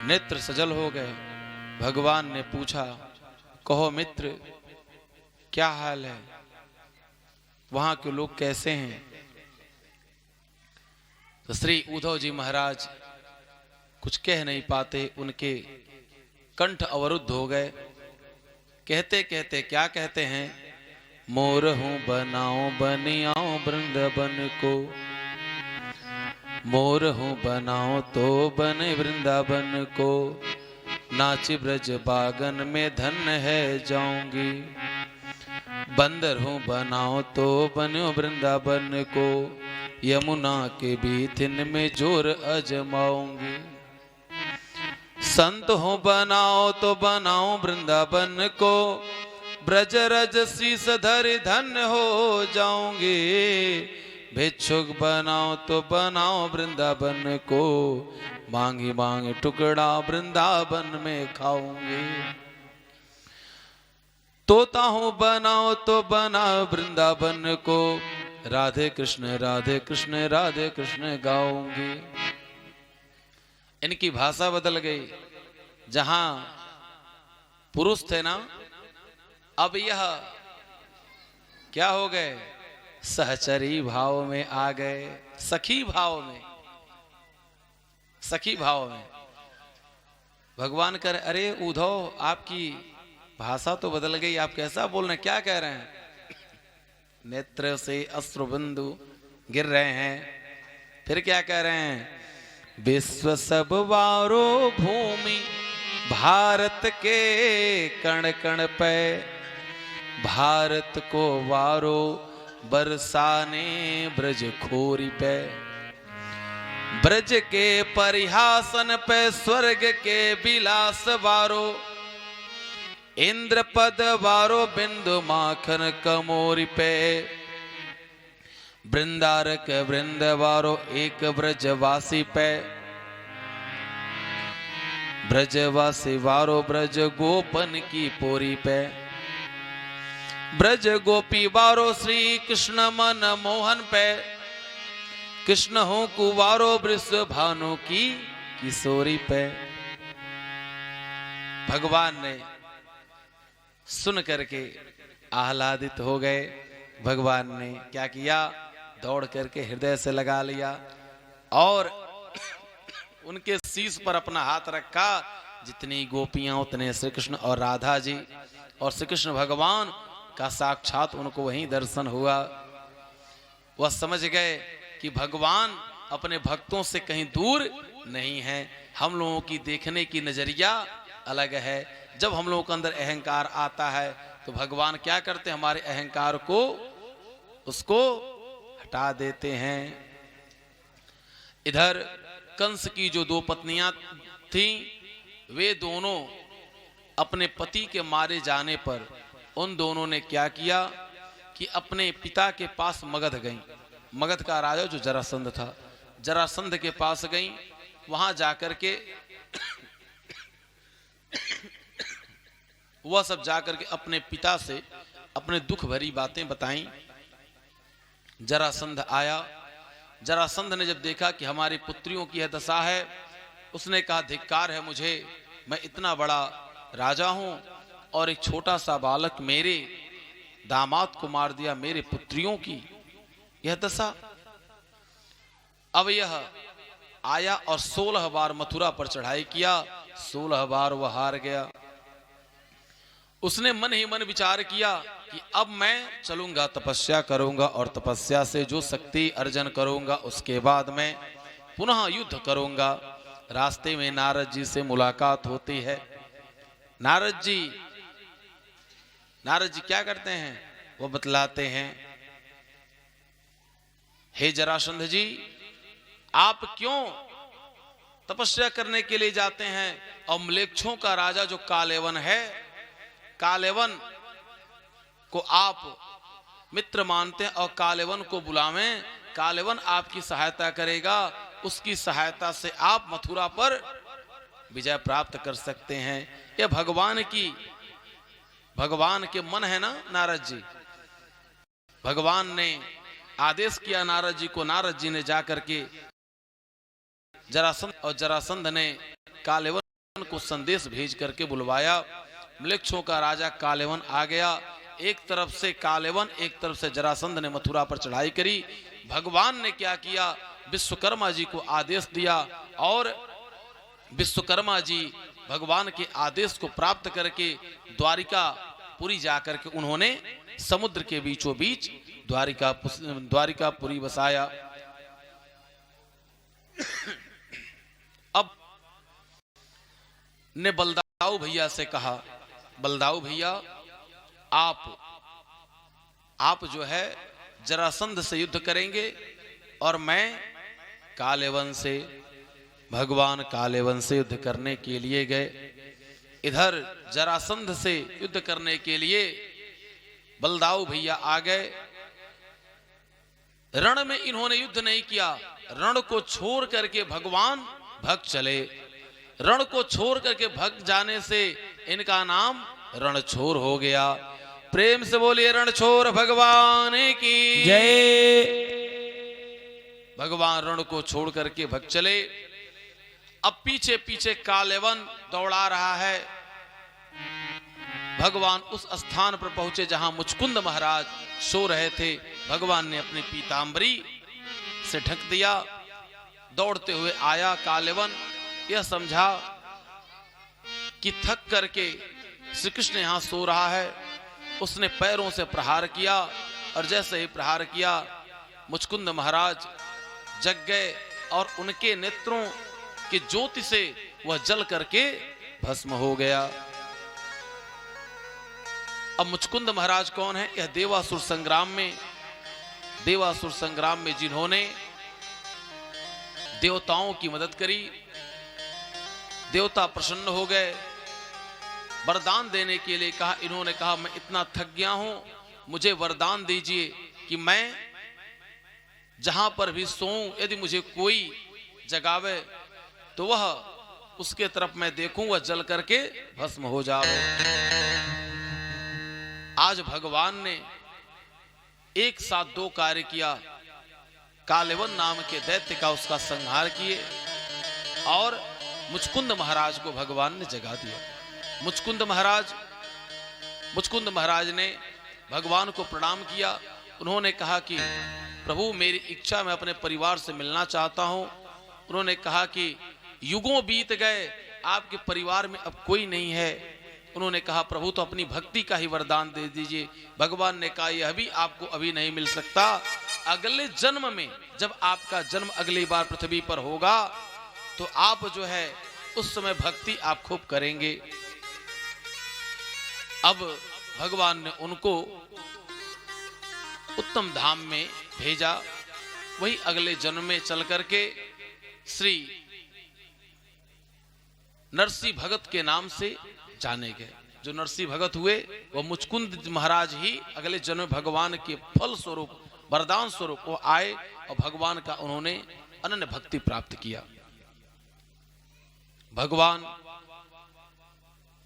नेत्र सजल हो गए। भगवान ने पूछा, कहो मित्र, क्या हाल है, वहां के लोग कैसे हैं? तो श्री उद्धव जी महाराज कुछ कह नहीं पाते, उनके कंठ अवरुद्ध हो गए। कहते कहते क्या कहते हैं, मोर हूं बनाओ बनियाओ वृंदावन को, मोर हूं बनाओ तो बने वृंदावन को, नाच ब्रज बागन में धन है जाऊंगी, बंदर हूं बनाओ तो बनो वृंदावन को, यमुना के बीथिन में जोर अजमाऊंगी, संत हूं बनाओ तो बनाओ वृंदावन को, ब्रज रज शीस धरि धन्य हो जाऊंगी, भिक्षुक बनाओ तो बनाओ वृंदावन को, मांगी मांगी टुकड़ा वृंदावन में खाऊंगी, तोता हूं बनाओ तो बनाओ वृंदावन को, राधे कृष्ण राधे कृष्ण राधे कृष्ण गाऊंगी। इनकी भाषा बदल गई। जहां पुरुष थे ना, अब यह क्या हो गए, सहचरी भाव में आ गए, सखी भाव में, सखी भाव में। भगवान करे, अरे उद्धव, आपकी भाषा तो बदल गई, आप कैसा बोल रहे हैं, क्या कह रहे हैं? नेत्र से अश्रुबिंदु गिर रहे हैं। फिर क्या कह रहे हैं, विश्व सब वारो भूमि भारत के कण कण पे, भारत को वारो बरसाने ब्रज खोरी पे, ब्रज के परिहासन पे स्वर्ग के विलास वारो, इंद्र पद वारो बिंदु माखन कमोरी पे, वृंदारक वृंद वारो एक ब्रजवासी पे, ब्रजवासी वारो ब्रज गोपन की पोरी पे, ब्रज गोपी वारो श्री कृष्ण मन मोहन पे, कृष्ण हो कुवारो वृष भानु की किशोरी पे। भगवान ने सुन करके आह्लादित हो गए। भगवान ने क्या किया, दौड़ करके हृदय से लगा लिया और उनके शीश पर अपना हाथ रखा। जितनी गोपियां उतने श्री कृष्ण और राधा जी और श्री कृष्ण भगवान का साक्षात उनको वहीं दर्शन हुआ। वह समझ गए कि भगवान अपने भक्तों से कहीं दूर नहीं है। हम लोगों की देखने की नजरिया अलग है। जब हम लोगों के अंदर अहंकार आता है तो भगवान क्या करते हैं, हमारे अहंकार को उसको हटा देते हैं। इधर कंस की जो दो पत्नियां थीं, वे दोनों अपने पति के मारे जाने पर उन दोनों ने क्या किया कि अपने पिता के पास मगध गईं। मगध का राजा जो जरासंध था, जरासंध के पास गईं। वहां जाकर के वह सब जाकर के अपने पिता से अपने दुख भरी बातें बताईं। जरासंध आया। जरासंध ने जब देखा कि हमारी पुत्रियों की यह दशा है, उसने कहा, धिक्कार है मुझे, मैं इतना बड़ा राजा हूं और एक छोटा सा बालक मेरे दामाद को मार दिया, मेरे पुत्रियों की यह दशा। अब यह आया और 16 बार मथुरा पर चढ़ाई किया, 16 बार वह हार गया। उसने मन ही मन विचार किया कि अब मैं चलूंगा, तपस्या करूंगा और तपस्या से जो शक्ति अर्जन करूंगा उसके बाद मैं पुनः युद्ध करूंगा। रास्ते में नारद जी से मुलाकात होती है। नारद जी क्या करते हैं, वो बतलाते हैं, हे जरासंध जी, आप क्यों तपस्या करने के लिए जाते हैं और म्लेच्छों का राजा जो कालेवन है, कालेवन को आप मित्र मानते हैं और कालेवन को बुलावें, कालेवन आपकी सहायता करेगा, उसकी सहायता से आप मथुरा पर विजय प्राप्त कर सकते हैं। यह भगवान के मन है ना नारद जी। भगवान ने आदेश किया नारद जी को, नारद जी ने जाकर के जरासंध, और जरासंध ने कालेवन को संदेश भेज करके बुलवाया। म्लेच्छों का राजा कालेवन आ गया। एक तरफ से कालेवन, एक तरफ से जरासंध ने मथुरा पर चढ़ाई करी। भगवान ने क्या किया, विश्वकर्मा जी को आदेश दिया और विश्वकर्मा जी भगवान के आदेश को प्राप्त करके द्वारिकापुरी जाकर के उन्होंने समुद्र के बीचों बीच द्वारिकापुरी बसाया। अब ने बलदाऊ भैया से कहा, बलदाऊ भैया आप जो है जरासंध से युद्ध करेंगे और मैं कालेवन से, भगवान कालेवन से युद्ध करने के लिए गए। इधर जरासंध से युद्ध करने के लिए बलदाऊ भैया आ गए। रण में इन्होंने युद्ध नहीं किया, रण को छोड़ करके भगवान भग चले। रण को छोड़ करके भग जाने से इनका नाम रणछोर हो गया। प्रेम से बोलिए रणछोर भगवान की जय। भगवान रण को छोड़ करके भग चले। अब पीछे पीछे कालेवन दौड़ा रहा है। भगवान उस स्थान पर पहुंचे जहां मुचकुंद महाराज सो रहे थे। भगवान ने अपनी पीतांबरी से ढक दिया। दौड़ते हुए आया कालेवन, यह समझा कि थक करके श्री कृष्ण यहां सो रहा है। उसने पैरों से प्रहार किया और जैसे ही प्रहार किया मुचकुंद महाराज जग गए और उनके नेत्रों की ज्योति से वह जल करके भस्म हो गया। अब मुचकुंद महाराज कौन है? यह देवासुर संग्राम में जिन्होंने देवताओं की मदद करी, देवता प्रसन्न हो गए, वरदान देने के लिए कहा। इन्होंने कहा मैं इतना थक गया हूं, मुझे वरदान दीजिए कि मैं जहां पर भी सोऊं, यदि मुझे कोई जगावे तो वह उसके तरफ मैं देखूं, वह जल करके भस्म हो जाए। आज भगवान ने एक साथ दो कार्य किया। कालेवन नाम के दैत्य का उसका संहार किए और मुचकुंद महाराज को भगवान ने जगा दिया। मुचकुंद महाराज ने भगवान को प्रणाम किया। उन्होंने कहा कि प्रभु मेरी इच्छा, मैं अपने परिवार से मिलना चाहता हूं। उन्होंने कहा कि युगों बीत गए, आपके परिवार में अब कोई नहीं है। उन्होंने कहा प्रभु तो अपनी भक्ति का ही वरदान दे दीजिए। भगवान ने कहा यह भी आपको अभी नहीं मिल सकता, अगले जन्म में, जब आपका जन्म अगली बार पृथ्वी पर होगा तो आप जो है उस समय भक्ति आप खूब करेंगे। अब भगवान ने उनको उत्तम धाम में भेजा। वही अगले जन्म में चल करके श्री नरसिंह भगत के नाम से जाने गए। जो नरसिंह भगत हुए वह मुचकुंद महाराज ही अगले जन्म भगवान के फल स्वरूप, वरदान स्वरूप वो आए और भगवान का उन्होंने अनन्य भक्ति प्राप्त किया। भगवान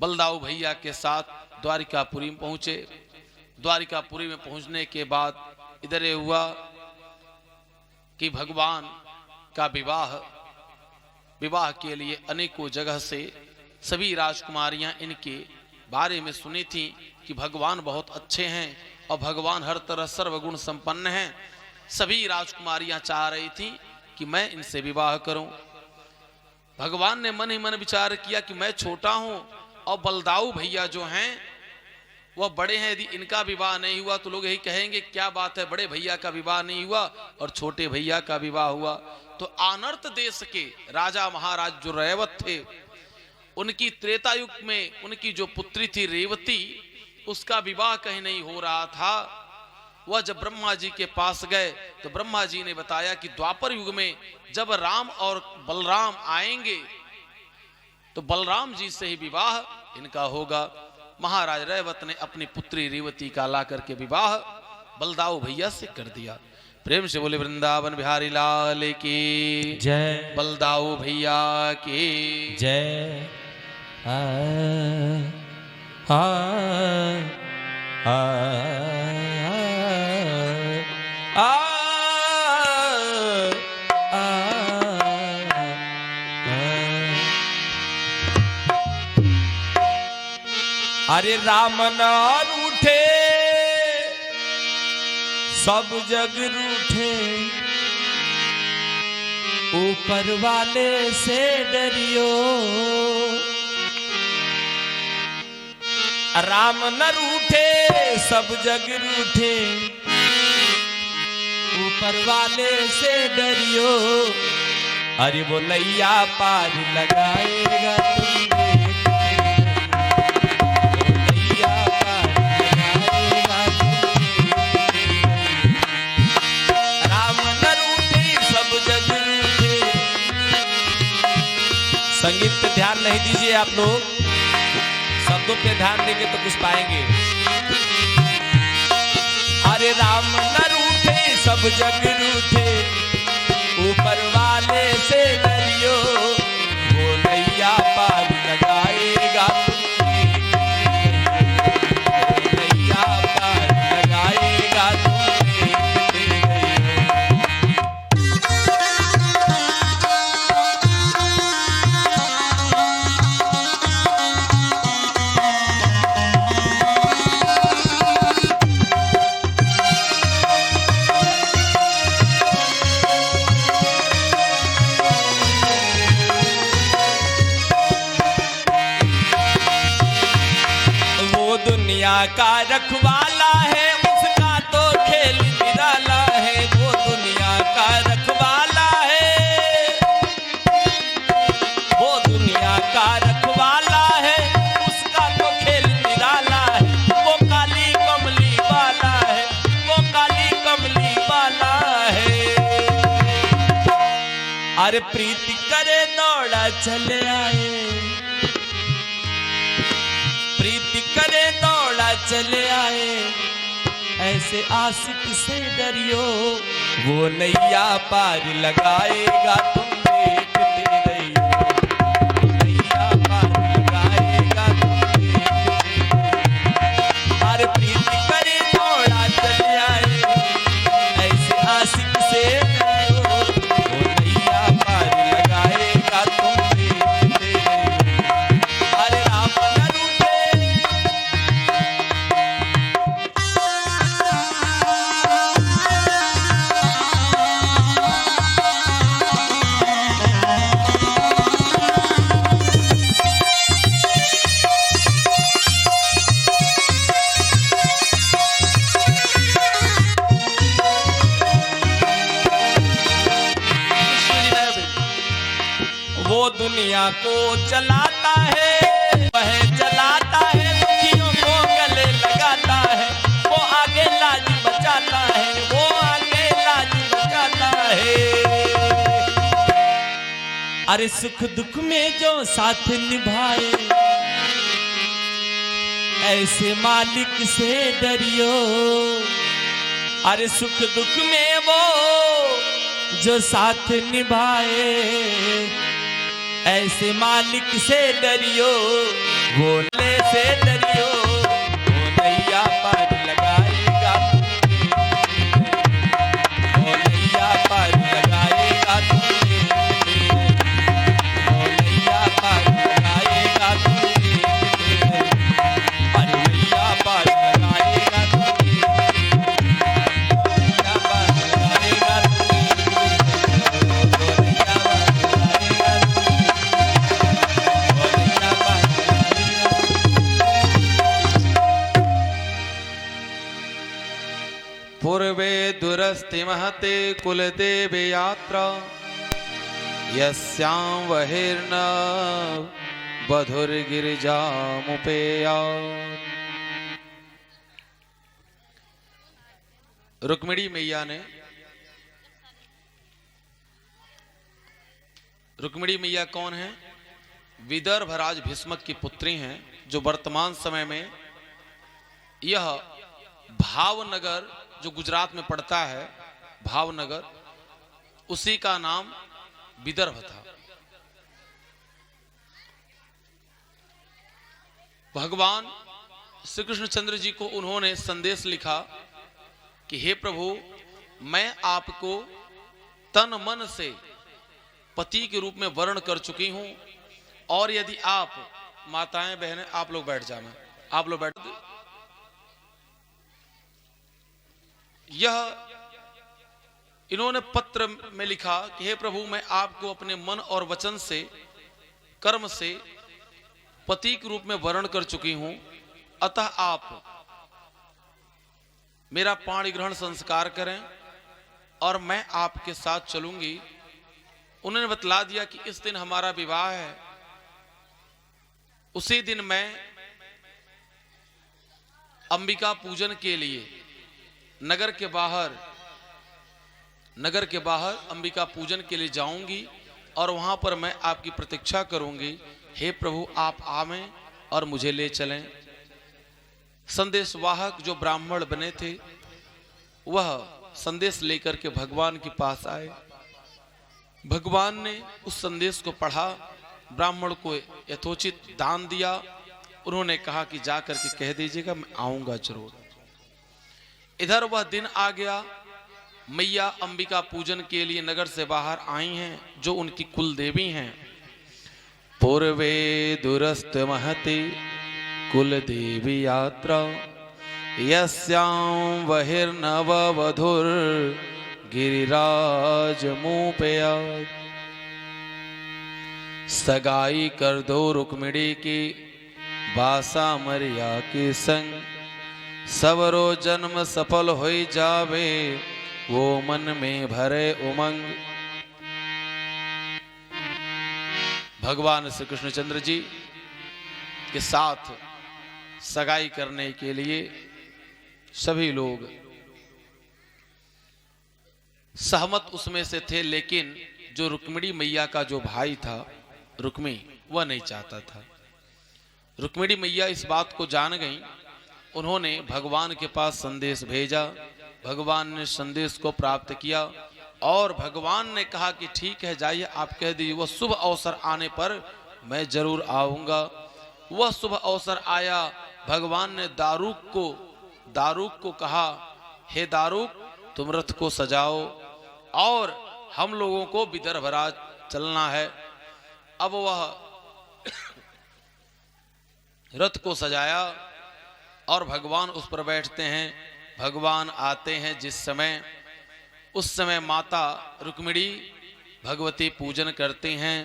बलदाऊ भैया के साथ द्वारिकापुरी में पहुंचे। द्वारिकापुरी में पहुंचने के बाद इधर ये हुआ कि भगवान का विवाह के लिए अनेकों जगह से सभी राजकुमारियां इनके बारे में सुनी थी कि भगवान बहुत अच्छे हैं और भगवान हर तरह सर्वगुण संपन्न हैं। सभी राजकुमारियां चाह रही थी कि मैं इनसे विवाह करूं। भगवान ने मन ही मन विचार किया कि मैं छोटा हूं और बलदाऊ भैया जो हैं वह बड़े हैं, यदि इनका विवाह नहीं हुआ तो लोग यही कहेंगे क्या बात है, बड़े भैया का विवाह नहीं हुआ और छोटे भैया का विवाह हुआ। तो आनर्त देश के राजा महाराज जो रैवत थे, उनकी त्रेता युग में उनकी जो पुत्री थी रेवती, उसका विवाह कहीं नहीं हो रहा था। वह जब ब्रह्मा जी के पास गए तो ब्रह्मा जी ने बताया कि द्वापर युग में जब राम और बलराम आएंगे तो बलराम जी से ही विवाह इनका होगा। महाराज रैवत ने अपनी पुत्री रेवती का ला करके विवाह बलदाऊ भैया से कर दिया। प्रेम से बोले वृंदावन बिहारी लाल की जय, बलदाऊ भैया की जय। आ आ आ आ आ अरे राम न रूठे सब जग रूठे, ऊपर वाले से डरियो। राम न रूठे सब जग रूठे, ऊपर वाले से डरियो। अरे वो नैया पार लगाएगा तुमने, नैया पार लगाएगा तुमने। राम न रूठे सब जग रूठे। संगीत पे ध्यान नहीं दीजिए आप लोग, शब्दों पे ध्यान देंगे तो कुछ पाएंगे। अरे राम न रूठे सब जग रूठे, ऊपर वाले से डरियो। वो नैया पार लगाएगा तुमने, वो नैया पार लगाएगा तुमने। दुनिया का रखवाला है, उसका तो खेल निराला है। वो दुनिया का रखवाला है, वो दुनिया का रखवाला है, उसका तो खेल निराला है। वो काली कमली वाला है, वो काली कमली वाला है। अरे प्रीति करे दौड़ा चले आए, प्रीति करे दौड़ा चले आए, ऐसे आशिक से डरियो। वो नैया पार लगाएगा तुम देखते रहियो, नैया पार लगाएगा तुम देखते रहियो। अरे प्रीति करे दौड़ा चले आए, ऐसे आशिक से डरियो। वो नैया पार लगाएगा तुम देखते रहियो। अरे राम न रूठे वो दुनिया को चलाता है, वह चलाता है, दुखियों को गले लगाता है। वो आगे लाज बचाता है, वो आगे लाज बचाता है। अरे सुख दुख में जो साथ निभाए, ऐसे मालिक से डरियो। अरे सुख दुख में वो जो साथ निभाए, ऐसे मालिक से डरियो। वो ले से डरियो, वो नैया पार लगाएगा तुमने, वो नैया पार लगाएगा तुमने, वो नैया पार लगाएगा तुमने, अरे नैया पार लगाएगा तुमने, नैया पार लगाएगा तुमने, वो नैया पार लगाएगा तुमने। पूर्वे दुरस्ति महते कुलदेव यात्रा, यस्यां बहिर्न बधुर्गिरिजामुपेया। रुक्मिणी मैया ने, रुक्मिणी मैया कौन है? विदर्भराज भीष्मक की पुत्री हैं, जो वर्तमान समय में यह भावनगर जो गुजरात में पड़ता है, भावनगर, उसी का नाम विदर्भ था। भगवान श्री कृष्णचंद्र जी को उन्होंने संदेश लिखा कि हे प्रभु, मैं आपको तन मन से पति के रूप में वर्ण कर चुकी हूं, और यदि आप, माताएं बहनें आप लोग बैठ जाना, आप लोग बैठ। यह इन्होंने पत्र में लिखा कि हे प्रभु, मैं आपको अपने मन और वचन से, कर्म से पति के रूप में वर्ण कर चुकी हूं, अतः आप मेरा पाणी ग्रहण संस्कार करें और मैं आपके साथ चलूंगी। उन्होंने बतला दिया कि इस दिन हमारा विवाह है। उसी दिन मैं अंबिका पूजन के लिए नगर के बाहर अंबिका पूजन के लिए जाऊंगी और वहां पर मैं आपकी प्रतीक्षा करूंगी। हे प्रभु, आप आवें और मुझे ले चलें। संदेशवाहक जो ब्राह्मण बने थे वह संदेश लेकर के भगवान के पास आए। भगवान ने उस संदेश को पढ़ा, ब्राह्मण को यथोचित दान दिया। उन्होंने कहा कि जाकर के कह दीजिएगा मैं आऊंगा जरूर। इधर वह दिन आ गया। मैया अंबिका पूजन के लिए नगर से बाहर आई हैं, जो उनकी कुल देवी हैं। पूर्वे दुरस्त महति कुल देवी यात्रा, यस्यां बहिर्नव वधुर गिरिराज मुपया। सगाई कर दो रुक्मिणी की बासा मरिया के संग, सवरो जन्म सफल हो जावे वो मन में भरे उमंग। भगवान श्री कृष्णचंद्र जी के साथ सगाई करने के लिए सभी लोग सहमत उसमें से थे, लेकिन जो रुक्मिणी मैया का जो भाई था रुक्मी, वह नहीं चाहता था। रुक्मिणी मैया इस बात को जान गई। उन्होंने भगवान के पास संदेश भेजा। भगवान ने संदेश को प्राप्त किया और भगवान ने कहा कि ठीक है, जाइए, आप कह दीजिए, वह शुभ अवसर आने पर मैं जरूर आऊंगा। वह शुभ अवसर आया। भगवान ने दारूक को कहा, हे दारूक, तुम रथ को सजाओ और हम लोगों को विदर्भ राज चलना है। अब वह रथ को सजाया और भगवान उस पर बैठते हैं। भगवान आते हैं जिस समय, उस समय माता रुक्मिणी भगवती पूजन करती हैं।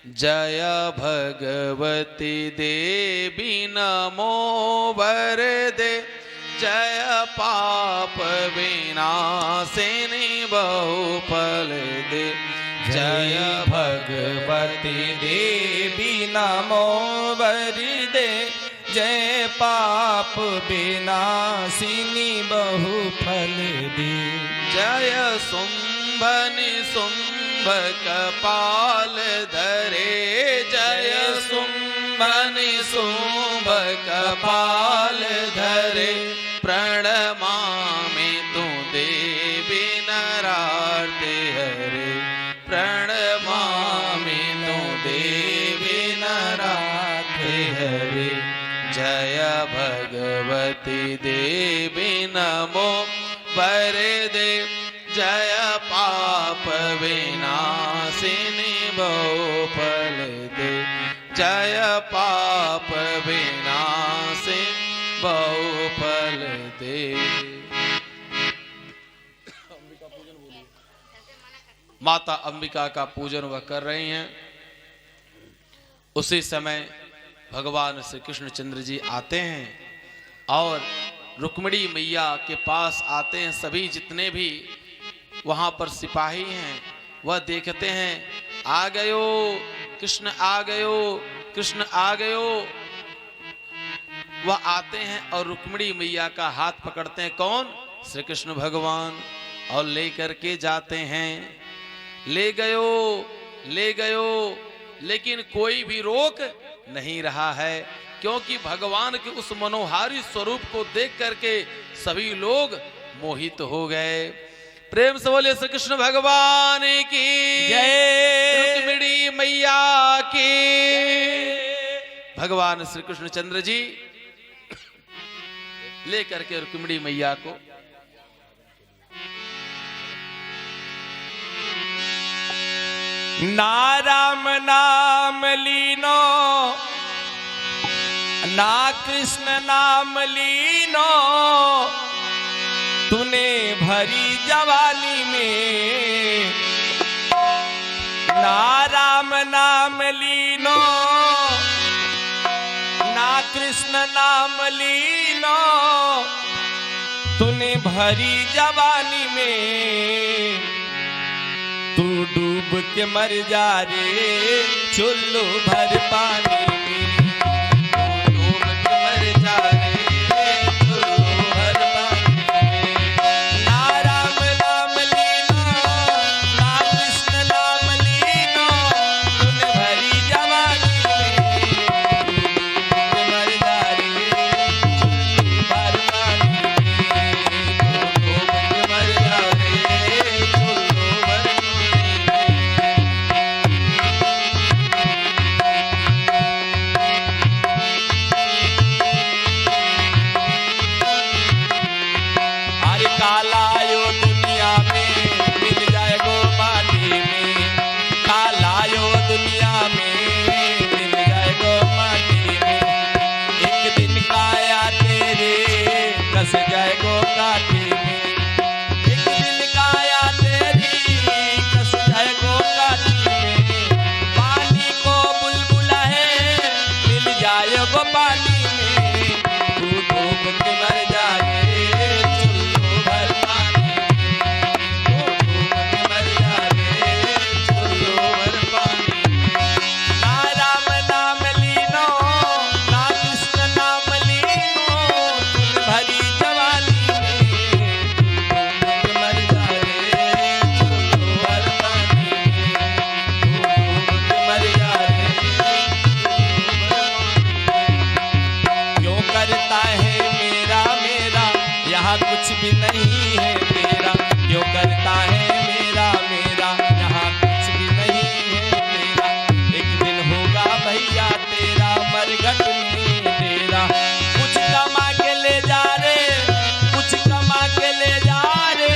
जय भगवती देवी नमो वरदे, जय पाप विनाशिनी बहुफल दे। जय भगवती देवी नमो वरदे, जय पाप विनाशिनी बहुफल दे। जय शुंभ निशुंभ कपाल धरे, जय शुंभ निशुंभ कपाल धरे। प्रणमामि तु देवी नरार्ते हरे, प्रणमामि तु देवी नरार्ते हरे। जय भगवती देवी नमो वरदे, जय पाप विनाशिनी बहुफल दे। जय पाप विनाशिनी बहुफल दे। माता अंबिका का पूजन वह कर रही हैं। उसी समय भगवान श्री कृष्णचंद्र जी आते हैं और रुक्मिणी मैया के पास आते हैं। सभी जितने भी वहां पर सिपाही हैं वह देखते हैं, आ गयो कृष्ण, आ गयो कृष्ण, आ गयो। वह आते हैं और रुक्मिणी मैया का हाथ पकड़ते हैं। कौन? श्री कृष्ण भगवान। और लेकर के जाते हैं। ले गयो, ले गयो, लेकिन कोई भी रोक नहीं रहा है, क्योंकि भगवान के उस मनोहारी स्वरूप को देख करके सभी लोग मोहित हो गए। प्रेम से बोले श्री कृष्ण भगवान की जय, रुक्मिणी मैया की। भगवान श्री कृष्णचंद्र जी लेकर के रुक्मिणी मैया को नाराम नाम लीनो ना कृष्ण नाम लीनो तूने भरी जवानी में, ना राम नाम लीनो ना कृष्ण नाम लीनो तूने भरी जवानी में, तू डूब के मर जा रे चुल्लू भर पानी में, तू डूब के मर जा रे चुल्लू भर पानी में। ना राम नाम लीनो ना कृष्ण नाम लीनो तूने भरी जवानी में, तू डूब के मर जा रे चुल्लू भर पानी में, तू डूब के मर जा रे चुल्लू भर कालायो दुनिया में मिल जाए गो माटी में, कालायो दुनिया में मिल जाए गो माटी में, एक दिन काया तेरे कस जाए गो काठी में, एक दिन काया तेरी कस जाए गो काठी में, पानी को बुलबुला है मिल जाए गो पानी में, तू डूब के मर जाए कुछ भी नहीं है तेरा, क्यों करता है मेरा मेरा, यहाँ कुछ भी नहीं है तेरा, एक दिन होगा भैया तेरा मरघट में तेरा, कुछ कमा के ले जा रे कुछ कमा के ले जा रे,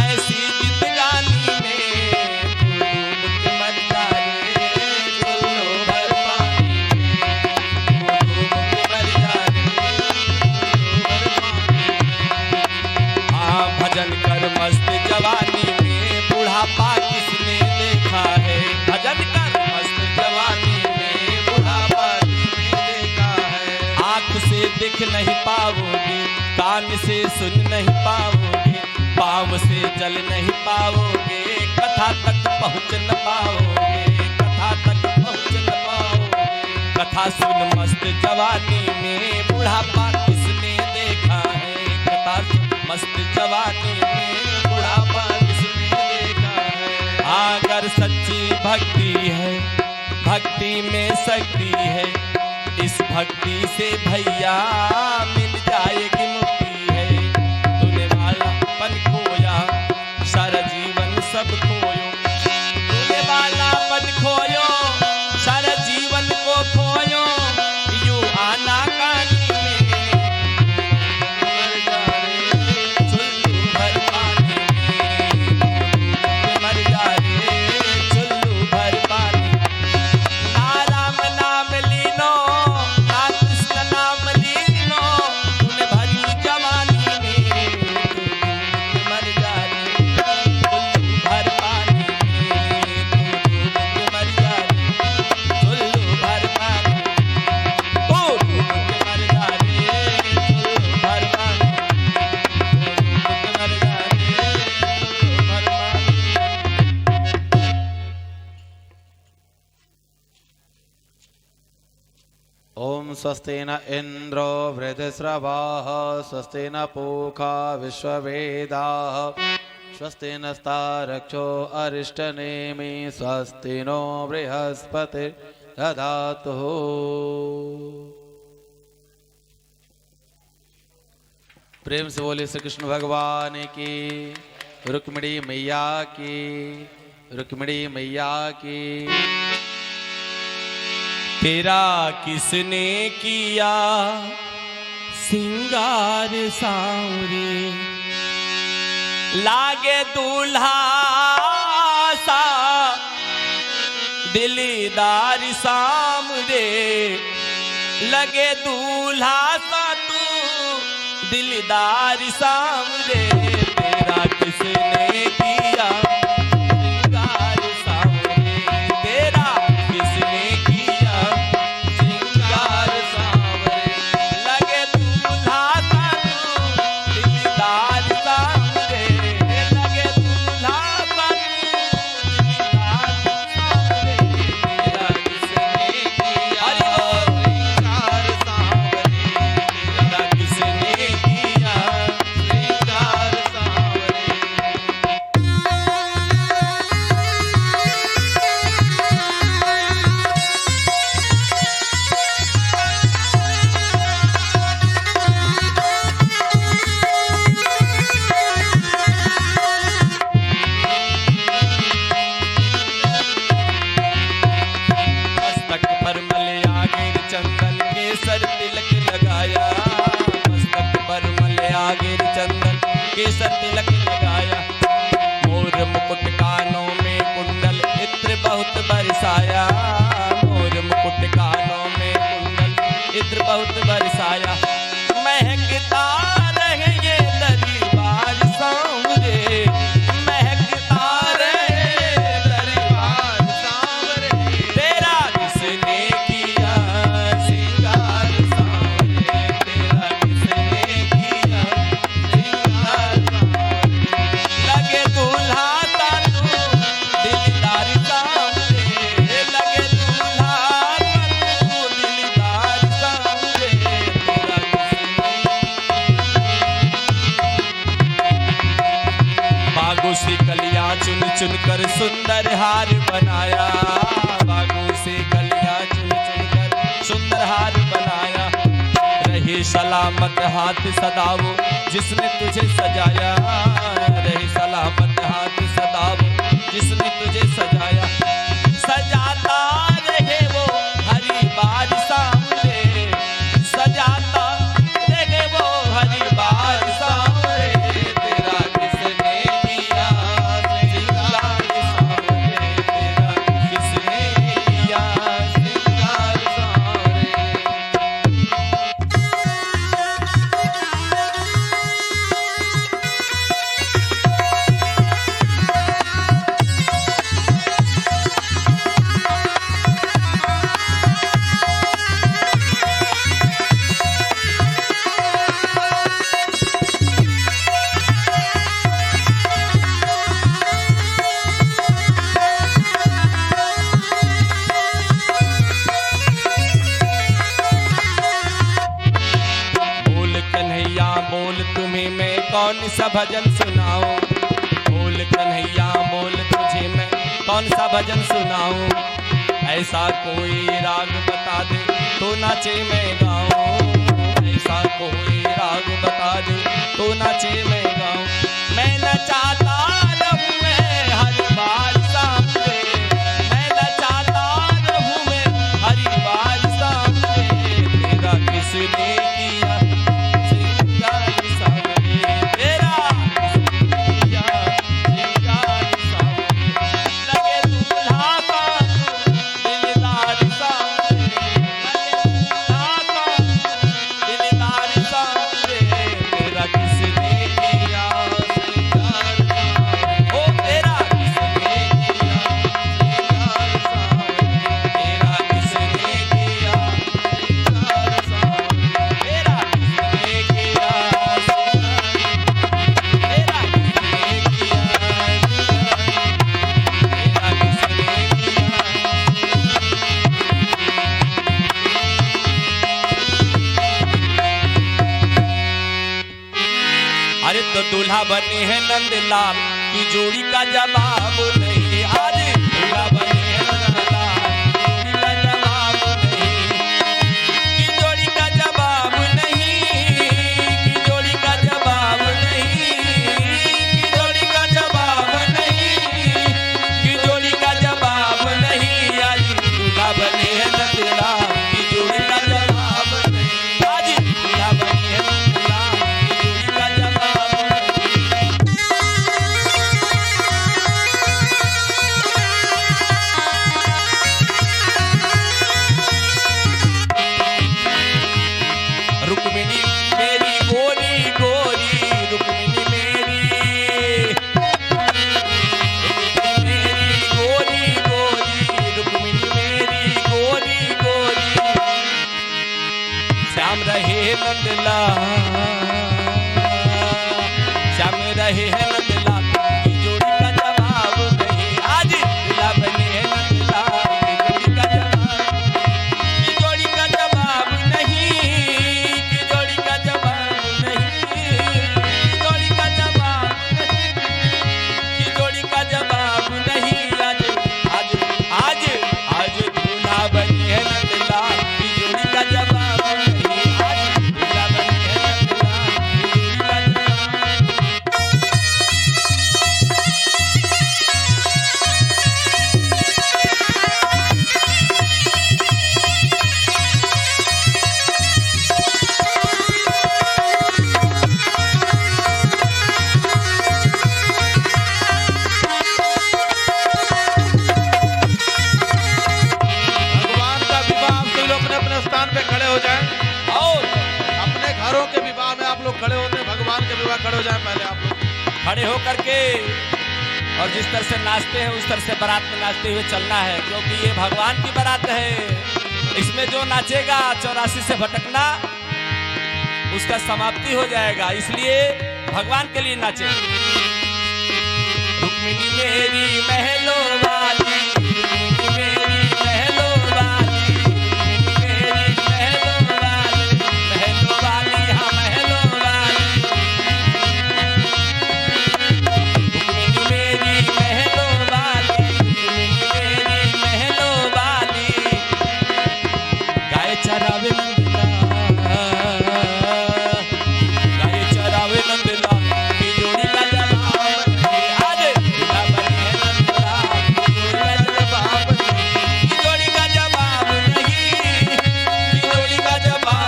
ऐसी जिंदगानी में तू डूब के मर जा रे चुल्लू भर पानी में, तू डूब के मर जा रे भजन कर मस्त जवानी में बुढ़ापा किसने देखा है, भजन कर मस्त जवानी में बुढ़ापा किसने देखा है, आँख से देख नहीं पाओगे कान से सुन नहीं पाओगे, पाँव से चल नहीं पाओगे, कथा तक पहुँच न पाओगे, कथा तक पहुँच न पाओगे, कथा सुन मस्त जवानी में बुढ़ापा किसने देखा है, कथा सुन मस्त जवानी में बुढ़ापा किसने देखा है। अगर सच्ची भक्ति है भक्ति में शक्ति है, इस भक्ति से भैया मिल जाएगी मुक्ति है, तूने वाला पन खोया सारा जीवन सब खोयो, तूने वाला पन खोयो सारा जीवन को खोयो, यूं आना कानी स्वस्ति न इंद्रो वृद्धस्रवाः स्वस्ति न पूषा विश्ववेदाः स्वस्ति नस्तारक्षो अरिष्टनेमि स्वस्ति नो बृहस्पति दधातु। प्रेम से बोले श्री कृष्ण भगवान की, रुक्मिणी मैया की, रुक्मिणी मैया की। तेरा किसने किया सिंगार सांवरे, लागे दूल्हा सा दिलदार सामरे, लगे दूल्हा सा तू दिलदार सांवरे, तेरा किसने किया श्रृंगार सांवरे, तेरा किसने किया श्रृंगार सांवरे। लगे दूल्हा सा तू दिलदार सांवरे, लगे दूल्हा सा तू दिलदार सांवरे, तेरा किसने किया श्रृंगार सांवरे, तेरा किसने किया श्रृंगार सांवरे। मस्तक पर मलया गिर चंदन केसर तिलक लगाया, मस्तक पर मलया गिर चंदन केसर तिलक लगाया। मोर मुकुट कानों में कुंडल इत्र बहुत बरसाया, मोर मुकुट कानों में कुंडल इत्र बहुत बरसाया। महकता रहे ये दरबार सांवरे, महकता रहे दरबार सांवरे, तेरा किसने किया श्रृंगार सांवरे, तेरा किसने किया श्रृंगार सांवरे। लगे दूल्हा सा तू दिलदार सांवरे, लगे दूल्हा सा तू दिलदार सांवरे, तेरा किसने। बागों से कलियां चुन चुन कर सुंदर हार बनाया, बागों से कलियां चुन चुन कर सुंदर हार बनाया। रहे सलामत हाथ सदा वो जिसने तुझे सजाया, रहे सलामत हाथ सदा वो जिसने तुझे सजाया। सजाता रहे वो हरी बार सांवरे, सजाता रहे वो हरी बार सांवरे, तेरा किसने किया श्रृंगार सांवरे, तेरा किसने किया श्रृंगार सांवरे। बोल कन्हैया बोल तुम्हें मैं कौन सा भजन सुनाऊं, बोल कन्हैया बोल तुझे मैं कौन सा भजन सुनाऊं। ऐसा कोई राग बता दे तो नाचे मैं गाऊं, ऐसा कोई राग बता दे तो नाचे मैं गाऊं। मैं नचाता रहूं मैं हर बार सांवरे, मैं नचाता रहूं मैं हर बार सांवरे, तेरा किसने किया श्रृंगार सांवरे, तेरा किसने किया श्रृंगार सांवरे। लगे दूल्हा सा तू दिलदार सांवरे, लगे दूल्हा सा तू दिलदार सांवरे, तेरा किसने किया श्रृंगार सांवरे, ओ तेरा किसने किया श्रृंगार सांवरे, तेरा किसने किया श्रृंगार सांवरे, तेरा किसने किया श्रृंगार, तेरा किसने किया तेरा किसने किया। अरे तो दूल्हा बने हैं नंदलाल की जोड़ी का जवाब नहीं, आज दूल्हा बने हैं नंदलाल की जोड़ी का जवाब नहीं, की जोड़ी का जवाब नहीं, की जोड़ी का जवाब नहीं, की जोड़ी का जवाब नहीं, की जोड़ी का जवाब नहीं। आज दूल्हा बने हैं नंदलाल की जोड़ी का जवाब नहीं, आज दूल्हा बने हैं नंदलाल की जोड़ी का जवाब नहीं। नंदलाल, श्याम रहे हैं नंदलाल की जोड़ी का जवाब नहीं। आज दूल्हा बने हैं नंदलाल की जोड़ी का जवाब नहीं, की जोड़ी का जवाब नहीं, की जोड़ी का जवाब नहीं, की जोड़ी का जवाब नहीं। आज आज आज आज दूल्हा बने हैं नंदलाल की जोड़ी का जवाब नहीं। आज दूल्हा बने हैं नंदलाल की जोड़ी का भगवान का विवाह तो लोग अपने अपने स्थान पे खड़े हो जाएं, और अपने घरों के विवाह में आप लोग खड़े होते हैं, भगवान के विवाह खड़े हो जाएं पहले आप लोग। खड़े होकर के और जिस तरह से नाचते हैं उस तरह से बारात में नाचते हुए चलना है, क्योंकि ये भगवान की बारात है। इसमें जो नाचेगा 84 से भटकना उसका समाप्ति हो जाएगा, इसलिए भगवान के लिए नाचे। रुक्मिणी मेरी महलों वाली, रुक्मिणी मेरी महलों वाली, रुक्मिणी मेरी महलों वाली, महलों वाली, हाँ महलों वाली। रुक्मिणी मेरी महलों वाली, रुक्मिणी मेरी महलों वाली, गाय चरावे नंदलाल, गाय चरावे नंदलाल की जोड़ी का जवाब नहीं। आज दूल्हा बने हैं नंदलाल की जोड़ी का जवाब नहीं, की जोड़ी का जवाब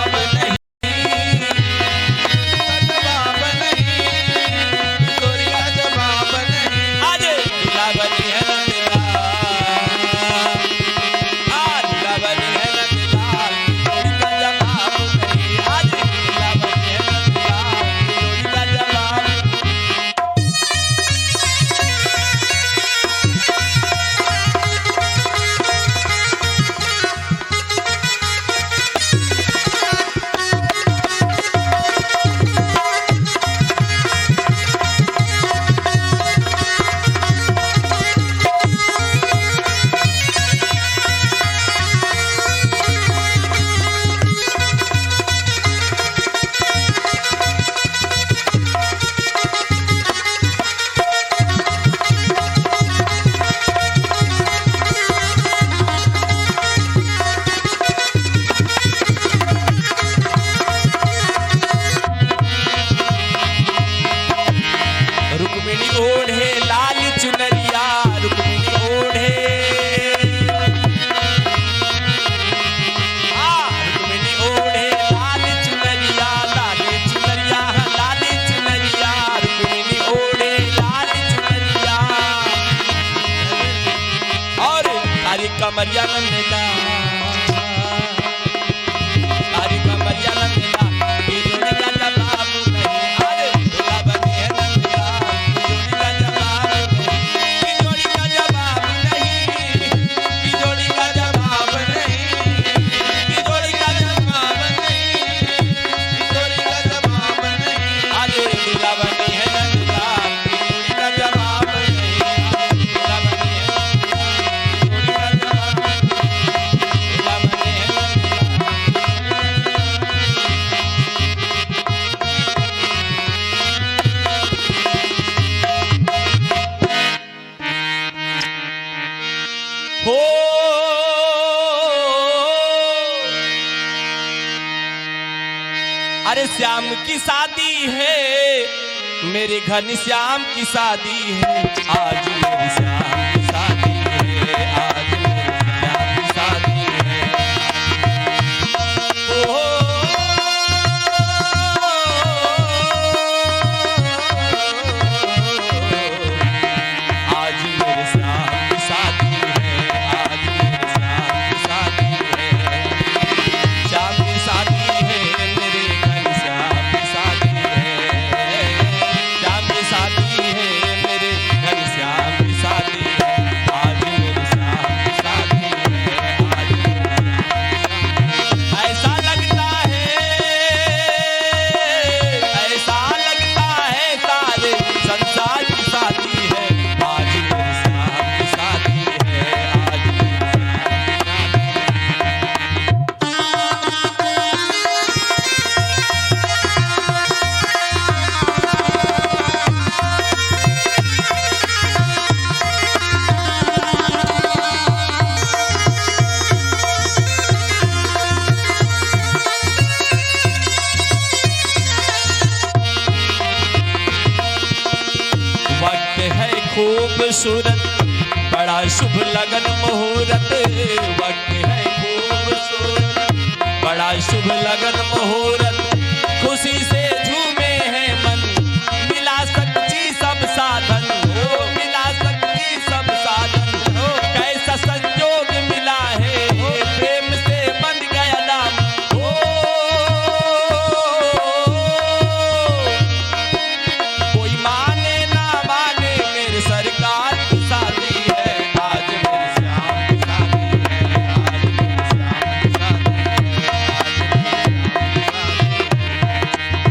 नहीं, की जोड़ी का जवाब नहीं। आज दूल्हा बने हैं नंदलाल, आज दूल्हा बने हैं नंदलाल की जोड़ी का जवाब नहीं। आज दूल्हा बने हैं नंदलाल की जोड़ी का जवाब। रुक्मिणी ओढ़े लाल चुनरिया, रुक्मिणी ओढ़े, रुक्मिणी ओढ़े लाल चुनरिया, लाल चुनरिया, लाल चुनरिया, रुक्मिणी ओढ़े लाल चुनरिया, और तारी कमरिया नंदलाल, तारी कमरिया नंदलाल की जोड़ी का जवाब नहीं। आज दूल्हा बने हैं नंदलाल की जोड़ी का जवाब नहीं, की जोड़ी का जवाब नहीं, की जोड़ी का जवाब नहीं, की जोड़ी का जवाब नहीं। आज दूल्हा बने हैं नंदलाल की जोड़ी का जवाब नहीं। आज दूल्हा बने हैं नंदलाल की जोड़ी का जवाब नहीं। दूल्हा बने हैं हो। अरे श्याम की शादी है, मेरे घनश्याम की शादी है, आज मेरे श्याम की शादी है, आज मेरे श्याम की शादी है। ओ आज मेरे श्याम की शादी है, आज मेरे श्याम की शादी है, श्याम की शादी है, मेरे घनश्याम की शादी है, श्याम की शादी है, मेरे घनश्याम की शादी है। खूबसूरत, बड़ा शुभ लगन मुहूर्त वक्त है खूबसूरत, बड़ा शुभ लगन मुहूर्त, खुशी से झूमे है मन, मिला सकती सब साधन, ओ मिला सकती सब साधन, कैसा संजोग मिला है, प्रेम से बंध गया नाम, ओ कोई माने ना माने मेरे सरकार की शादी है, आज मेरे श्याम की शादी है, आज मेरे श्याम की शादी है, आज मेरे श्याम की शादी है।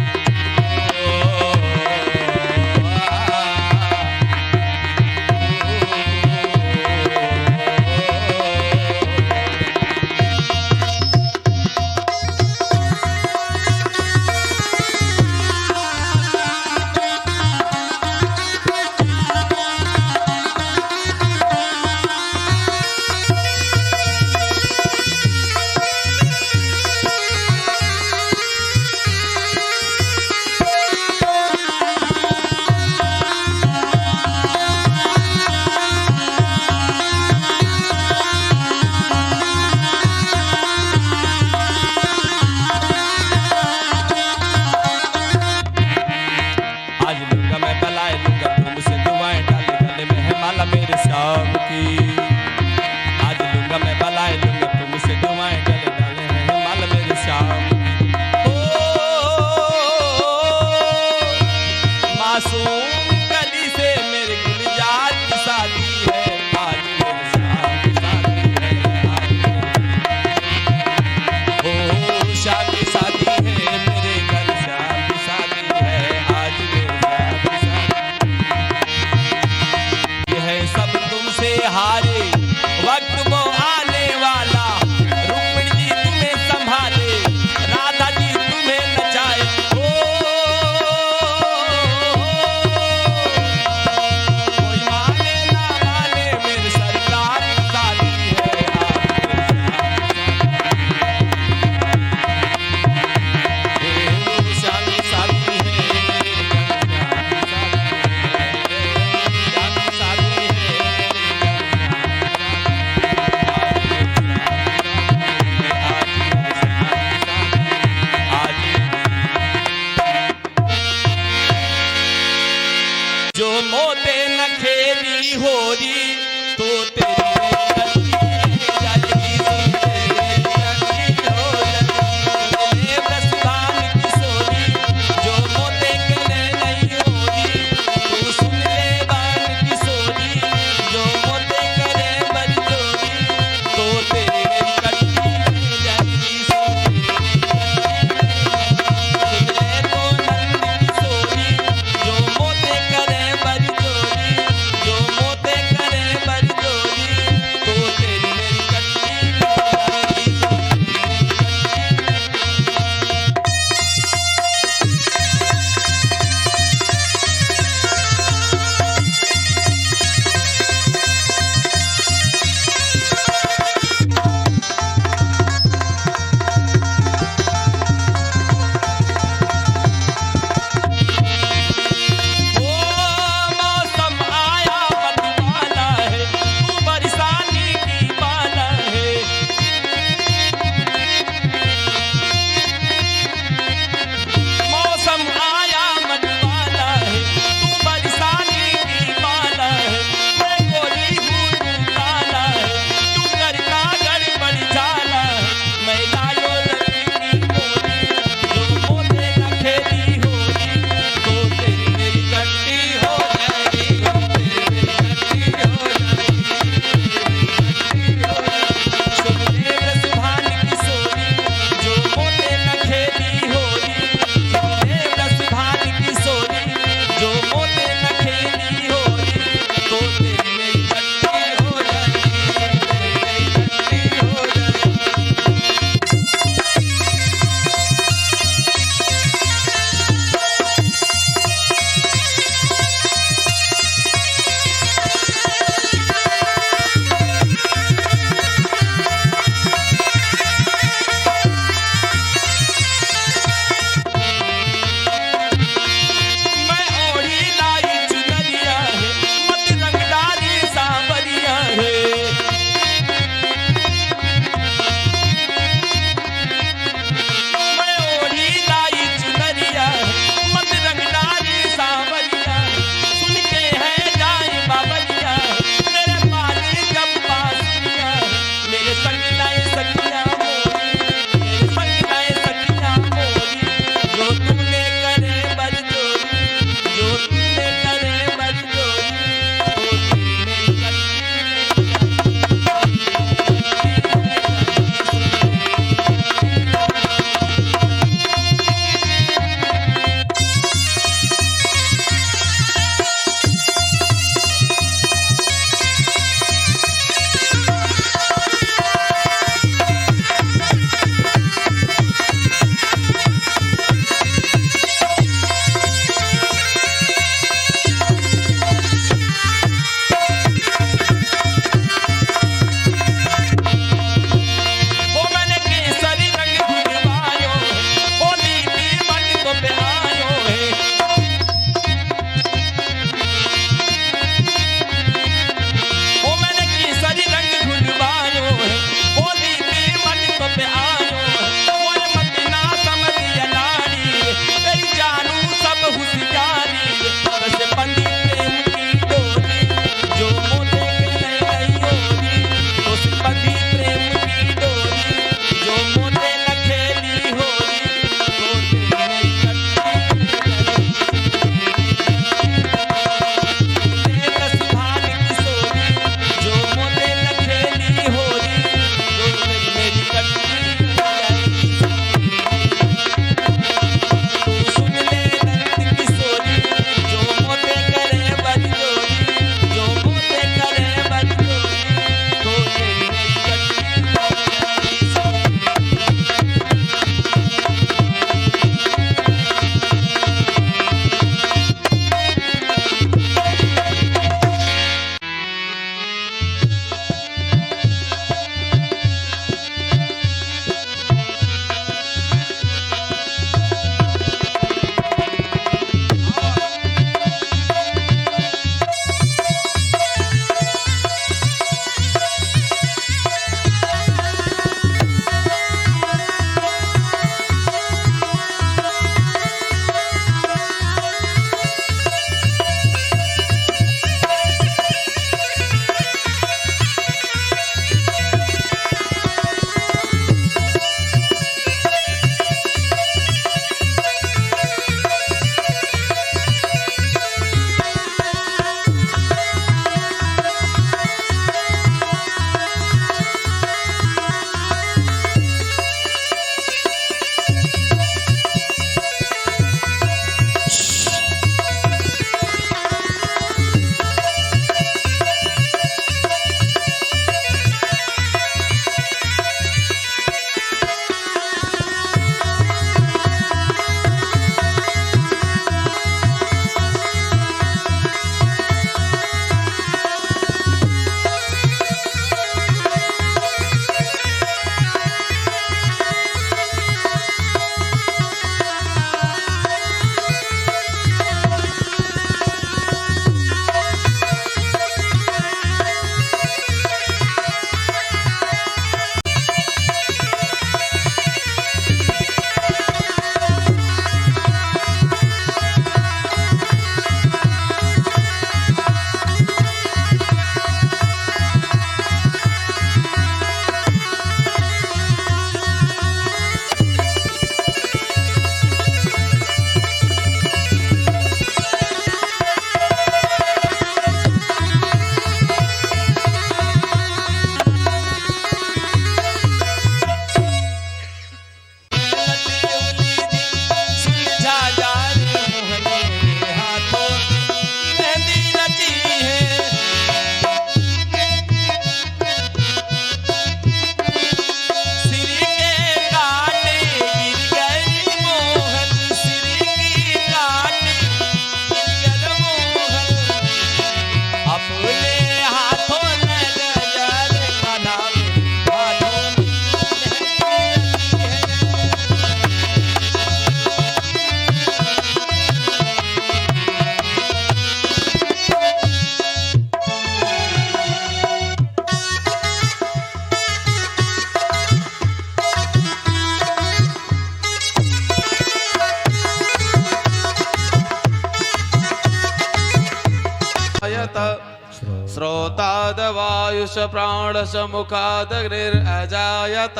श्रोतादवायुष प्राणश मुखादग्निरजायत।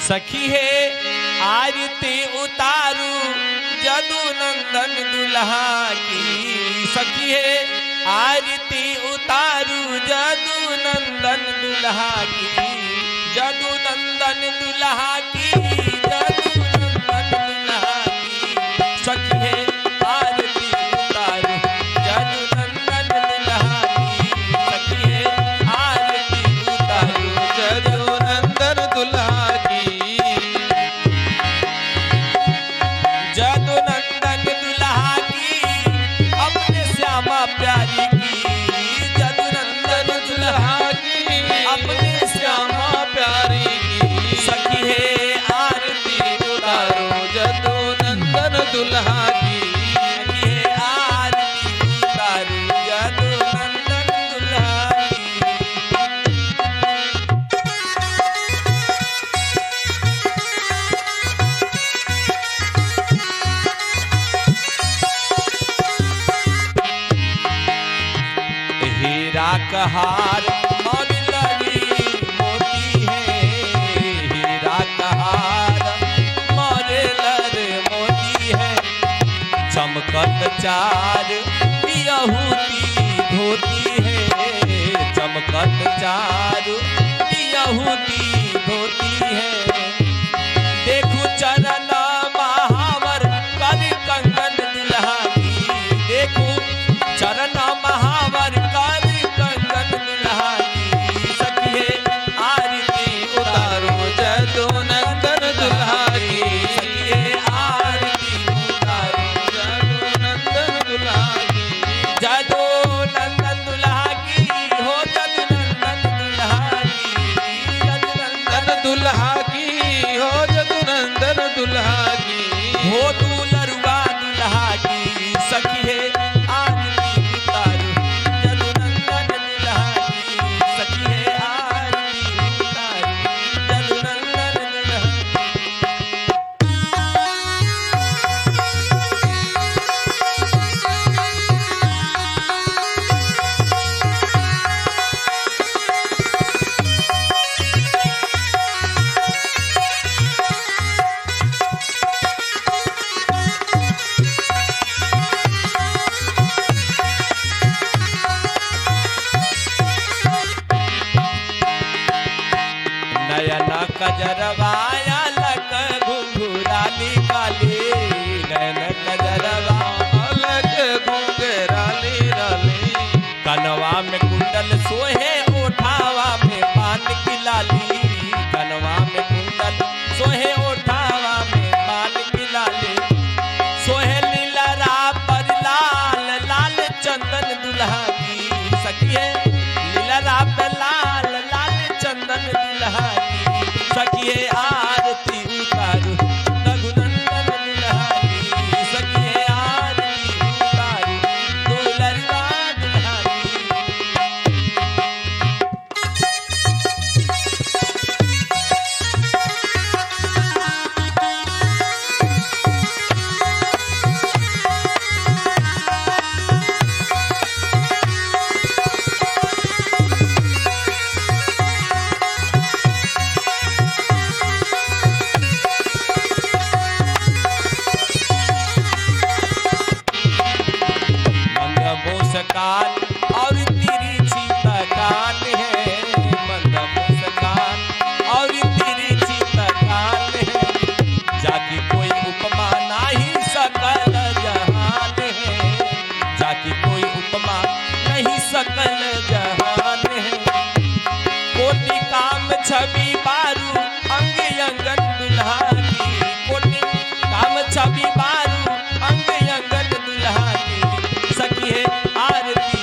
सखी है आरती उतारू जदू नंदन दुल्हा की। सखी है आरती उतारू जदू नंदन दुल्हा की। जदू नंदन दुल्हा की। जदू नंदन दुल्हा की। सखी है आरती उतारू जदू नंदन दुल्हा की। सखी है आरती उतारू जदू नंदन दुल्हा की। जदू नंदन दुल्हा की अपने श्यामा प्यारी की। जदू नंदन दुल्हा की अपनी श्यामा प्यारी की। सखी है आरती उतारो जदू नंदन दुल्हा की। सखी है आरती उतारू जदू नंदन दुल्हा की। हीरा का हार और लड़ी मोती है। हीरा का हार और लड़ मोती है। चमकत चार यहूदी धोती है। चमकत चार यहूदी धोती है। देखो चरण महावर कर कंगन दुल्हा की। देखो चरण महावर कर कंगन दुल्हा की। सखी है आरती उतारो जदू नंदन दुल्हा की। सखी है आरती उतारू जदू नंदन दुल्हा की। जदू नंदन दुल्हा की हो। जदू नंदन दुल्हा की। जदू नंदन दुल्हा की हो। जदू नंदन दुल्हा की। हो दुलरुआ दुल्हा की। सखी है आरती उतारू जदू नंदन दुल्हा की। सखी है आरती उतारू जदू नंदन दुल्हा की। नयन कजरवाया लक घुंघराली काली। नयन कजरवा अलग घुंघराली राली। कनवा में कुंडल सोहे ओठावा में पान की लाली। कनवा में कुंडल सोहे ओठावा में पान की लाली। सोहे लीलरा पर लाल लाल चंदन दुल्हा की। सखी है लीलरा पर लाल लाल चंदन दुल्हा की। सखी है आरती उतारू रघुनंदन दुल्हा की। सखी है आरती उतारू दुलरुआ दुल्हा की। मुस्कान और तिरछी तकान है। मंद मुस्कान और तिरछी तकान है। जाकी कोई उपमा नहीं सकल जहान है। जाकी कोई उपमा नहीं सकल जहान है। कोटि काम छवि बारू अंग अंगन दुल्हा की। कोटि काम छवि बारू अंग अंगन दुल्हा की। सखी है आरती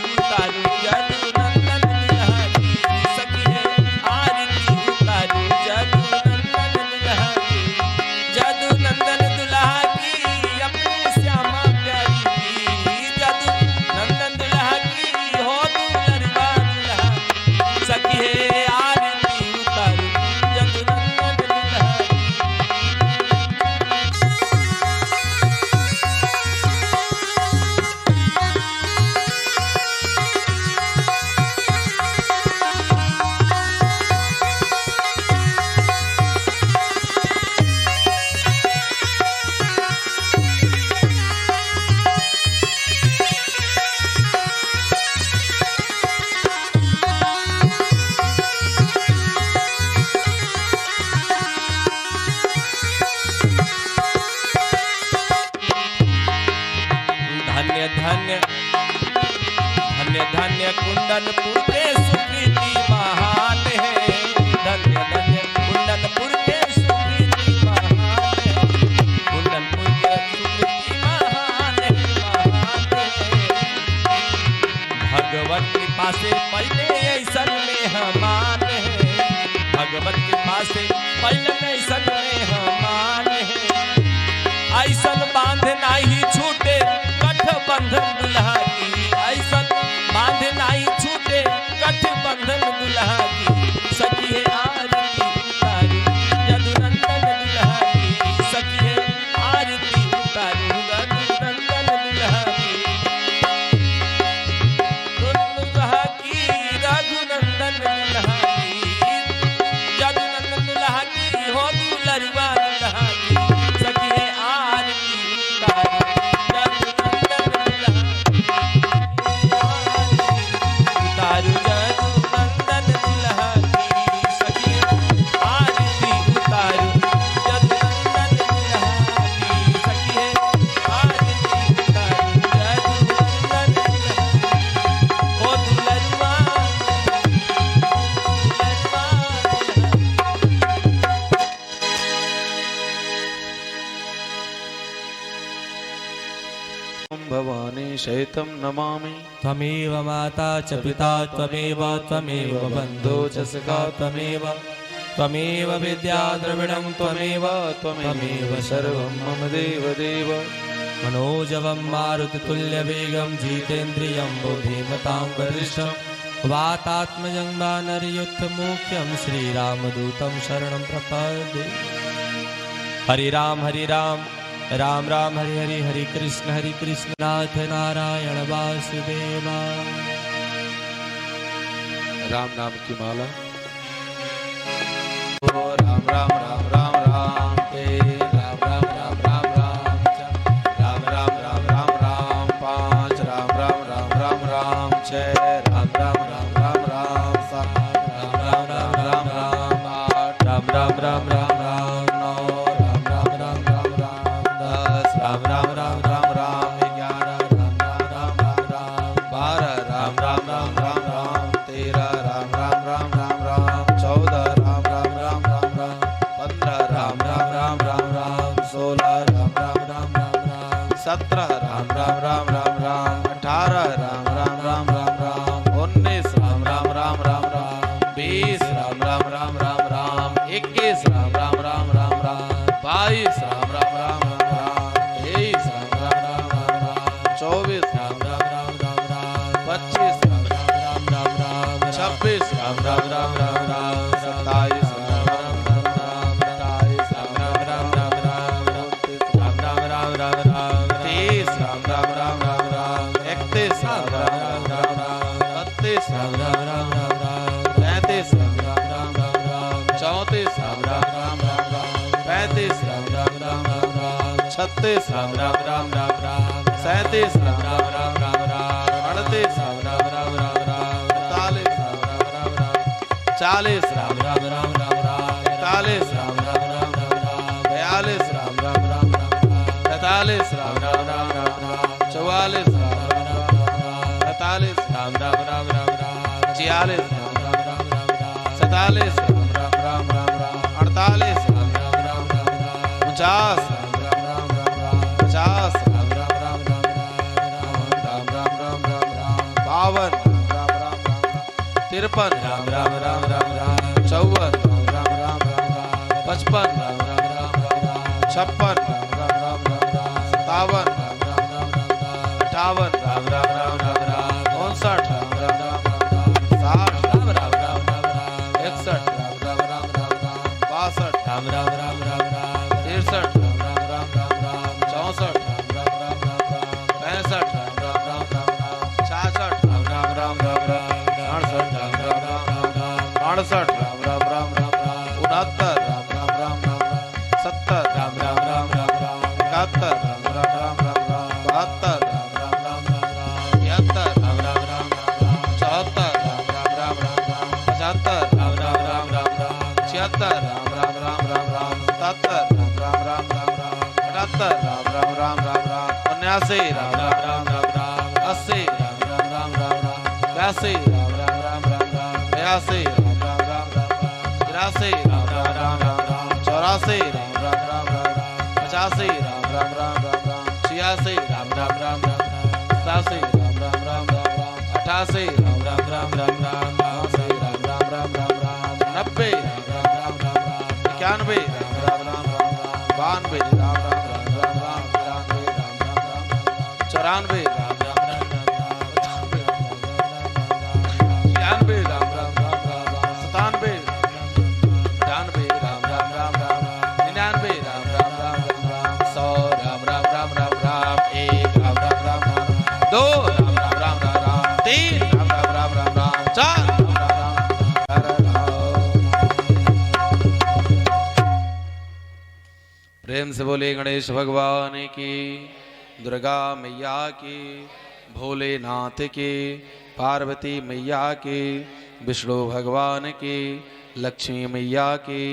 कुंडलपुर के सुकृति महान है, धन्य धन्य कुंडलपुर के सुकृति महान है, कुंडलपुर के सुकृति महान है, महान है। भगवत कृपा से पहले ऐसन में हमान है, भगवत कृपा से पहले ऐसन में हमान है। ऐसन बांध नाही छूटे गठबंधन दुल्हा की, ऐसन बांध नाही छूटे गठबंधन दुल्हा की, सखी है आरती उतारू यदुनंदन दुल्हा की, सखी है आरती उतारू यदुनंदन दुल्हा की, दुल्हा की रघुनंदन दुल्हा की, यदुनंदन दुल्हा की हो दुलरुआ दुल्हा की, सखी है आरती उतारू यदुनंदन दुल्हा उतारू यदुनंदन दुल्हा की, सखी है आरती उतारू यदुनंदन दुल्हा की, सखी है आरती उतारू यदुनंदन दुल्हा ओ दुलरुआ ओम भवानी शैतम नमामि त्वमेव माता च पिता त्वमेव त्वमेव बन्धो च सखा त्वमेव त्वमेव विद्या द्रविणं त्वमेव त्वमेव सर्वं मम देव देव मनोजवं मारुततुल्यवेगं जितेन्द्रियं बुद्धिमतां वरिष्ठं वातात्मजं वानरयुद्धमुख्यं श्रीरामदूतं शरणं प्रपद्ये। हरि राम राम राम हरि हरि हरि कृष्ण नाथ नारायण वासुदेवा। राम नाम की माला। ओ राम राम राम राम राम ते राम राम राम राम राम राम राम राम राम राम पांच राम राम राम राम राम छह राम राम राम राम राम सात राम राम राम राम राम आठ राम राम राम राम राम नौ राम राम राम राम राम दस राम राम राम राम राम ग्यारह राम राम राम राम राम बारह राम राम राम राम राम तेरह राम राम राम राम राम चौदह राम राम राम राम राम पंद्रह राम राम राम राम राम सोलह राम राम राम राम राम सत्रह राम राम राम राम राम अठारह राम राम राम राम राम उन्नीस राम राम राम राम राम बीस राम राम राम राम राम इक्कीस राम राम राम राम राम बाईस राम राम राम राम राम तेईस राम राम राम राम राम चौबीस राम राम राम राम राम पच्चीस राम राम राम राम राम छब्बीस राम राम राम राम राम सत्ताईस राम राम राम राम अट्ठाईस राम राम राम राम राम उनतीस राम राम राम राम राम तीस राम राम राम राम राम इकतीस राम राम राम राम राम बत्तीस राम राम राम राम राम तैंतीस राम राम राम राम राम चौंतीस राम राम राम राम राम पैंतीस राम राम राम राम राम छत्तीस राम राम राम राम राम सैंतीस राम राम राम राम राम अड़तीस राम राम राम राम राम इकतालीस राम राम राम राम चालीस राम राम राम राम राम इकतालीस राम राम राम राम राम बयालीस राम राम राम राम राम तैंतालीस राम राम राम राम राम चौवालीस राम राम राम राम राम पैंतालीस राम राम राम राम राम छियालीस राम राम राम राम राम सैंतालीस राम राम राम राम राम अड़तालीस राम राम राम राम राम 49 राम राम राम राम राम 50 राम राम राम राम राम राम राम राम राम 52 राम राम राम राम 53 राम राम राम राम राम 54 राम राम राम राम राम 55 राम राम राम राम राम 56 राम राम राम राम राम 57 राम राम राम राम राम 58 राम राम राम राम राम 59 राम राम राम राम राम 60 राम राम राम राम राम 61 राम राम राम राम राम 62 राम राम राम राम राम 63 राम राम राम राम राम 64 राम राम राम राम राम 65 राम राम राम राम राम 66 राम राम राम राम राम 68 राम राम राम राम राम 68 राम राम राम राम राम 69 राम राम राम राम राम 70 राम राम राम राम राम 71 राम राम राम राम राम 72 राम राम राम राम राम 73 राम राम राम राम राम 74 राम राम राम राम राम 75 राम राम राम राम राम 76 राम राम राम राम राम 77 राम राम राम राम राम 78 राम राम राम राम राम 79 राम राम राम राम राम 80 राम राम राम राम राम तिरासी राम राम राम राम राम, बयासी राम राम राम राम राम, तिरासी राम राम राम राम राम, चौरासी राम राम राम राम राम, पचासी राम राम राम राम राम, छियासी राम राम राम राम राम, सतासी राम राम राम राम राम, अठासी राम राम राम राम राम, नवासी राम राम राम राम राम, नब्बे राम राम राम राम राम, इक्यानवे राम राम राम राम राम, बानवे राम राम राम राम राम, तिरानवे राम राम राम राम, चौरानवे राम राम राम राम राम, छियानवे राम राम राम राम राम, सतानवे अठानवे राम राम राम राम, निन्यानवे राम राम राम राम राम, सौ राम राम राम राम राम, एक राम राम राम राम, दो राम राम राम राम राम, तीन राम राम राम राम राम, चार राम राम राम राम राम। प्रेम से बोले गणेश भगवान की, दुर्गा मैया की, भोलेनाथ की, पार्वती मैया की, विष्णु भगवान की, लक्ष्मी मैया की,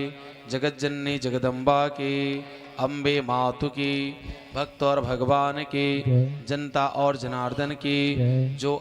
जगज्जननी जगदम्बा की, अम्बे मातु की, भक्त और भगवान की, जनता और जनार्दन की, जो